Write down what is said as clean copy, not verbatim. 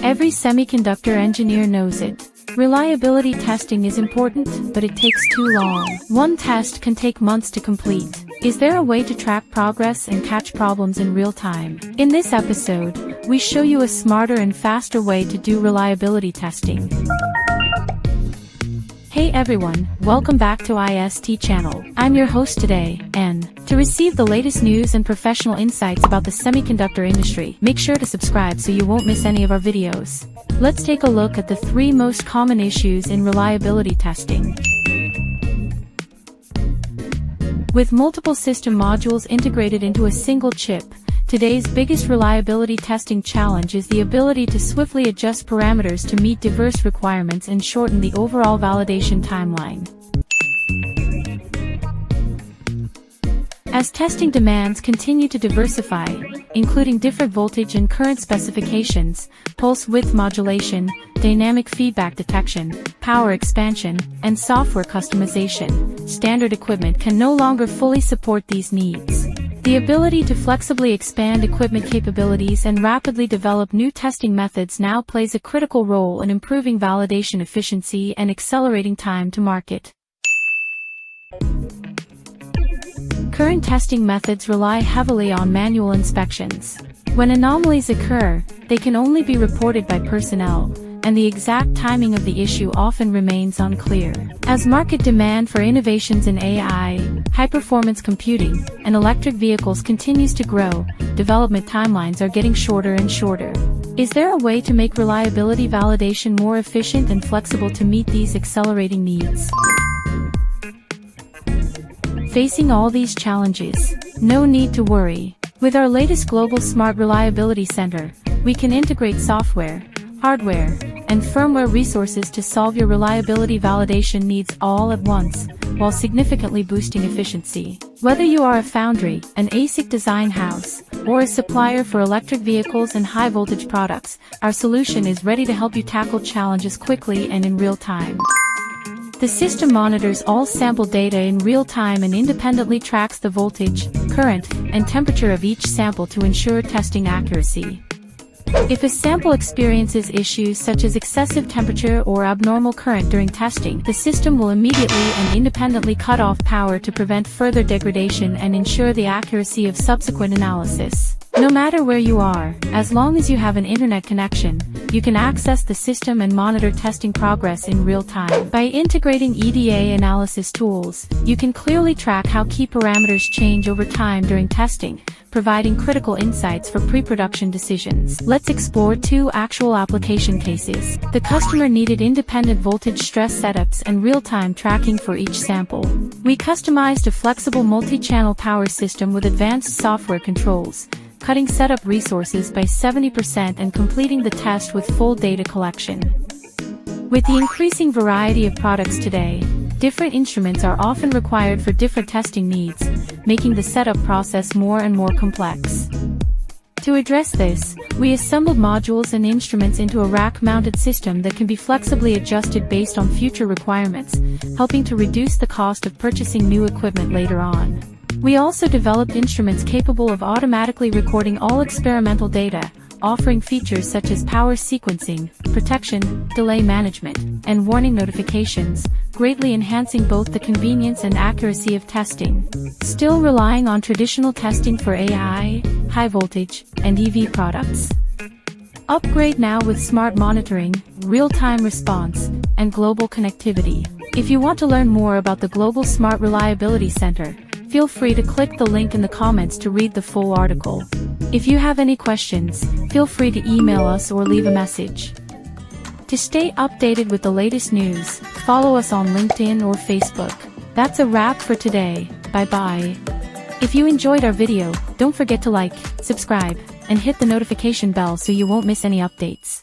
Every semiconductor engineer knows it. Reliability testing is important, but it takes too long. One test can take months to complete. Is there a way to track progress and catch problems in real time? In this episode, we show you a smarter and faster way to do reliability testing. Hey everyone, welcome back to iST channel. I'm your host today, and to receive the latest news and professional insights about the semiconductor industry, make sure to subscribe so you won't miss any of our videos. Let's take a look at the 3 most common issues in reliability testing. With multiple system modules integrated into a single chip, today's biggest reliability testing challenge is the ability to swiftly adjust parameters to meet diverse requirements and shorten the overall validation timeline. As testing demands continue to diversify, including different voltage and current specifications, pulse width modulation, dynamic feedback detection, power expansion, and software customization, standard equipment can no longer fully support these needs. The ability to flexibly expand equipment capabilities and rapidly develop new testing methods now plays a critical role in improving validation efficiency and accelerating time to market. Current testing methods rely heavily on manual inspections. When anomalies occur, they can only be reported by personnel, and the exact timing of the issue often remains unclear. As market demand for innovations in AI, high-performance computing, and electric vehicles continues to grow, development timelines are getting shorter and shorter. Is there a way to make reliability validation more efficient and flexible to meet these accelerating needs? Facing all these challenges, no need to worry. With our latest Global Smart Reliability Center, we can integrate software, hardware, and firmware resources to solve your reliability validation needs all at once, while significantly boosting efficiency. Whether you are a foundry, an ASIC design house, or a supplier for electric vehicles and high-voltage products, our solution is ready to help you tackle challenges quickly and in real time. The system monitors all sample data in real time and independently tracks the voltage, current, and temperature of each sample to ensure testing accuracy. If a sample experiences issues such as excessive temperature or abnormal current during testing, the system will immediately and independently cut off power to prevent further degradation and ensure the accuracy of subsequent analysis. No matter where you are, as long as you have an internet connection, you can access the system and monitor testing progress in real time. By integrating EDA analysis tools, you can clearly track how key parameters change over time during testing, providing critical insights for pre-production decisions. Let's explore 2 actual application cases. The customer needed independent voltage stress setups and real-time tracking for each sample. We customized a flexible multi-channel power system with advanced software controls, cutting setup resources by 70% and completing the test with full data collection. With the increasing variety of products today, different instruments are often required for different testing needs, making the setup process more and more complex. To address this, we assembled modules and instruments into a rack-mounted system that can be flexibly adjusted based on future requirements, helping to reduce the cost of purchasing new equipment later on. We also developed instruments capable of automatically recording all experimental data, offering features such as power sequencing, protection, delay management, and warning notifications, greatly enhancing both the convenience and accuracy of testing. Still relying on traditional testing for AI, high voltage, and EV products? Upgrade now with smart monitoring, real-time response, and global connectivity. If you want to learn more about the Global Smart Reliability Center, feel free to click the link in the comments to read the full article. If you have any questions, feel free to email us or leave a message. To stay updated with the latest news, follow us on LinkedIn or Facebook. That's a wrap for today. Bye-bye. If you enjoyed our video, don't forget to like, subscribe, and hit the notification bell so you won't miss any updates.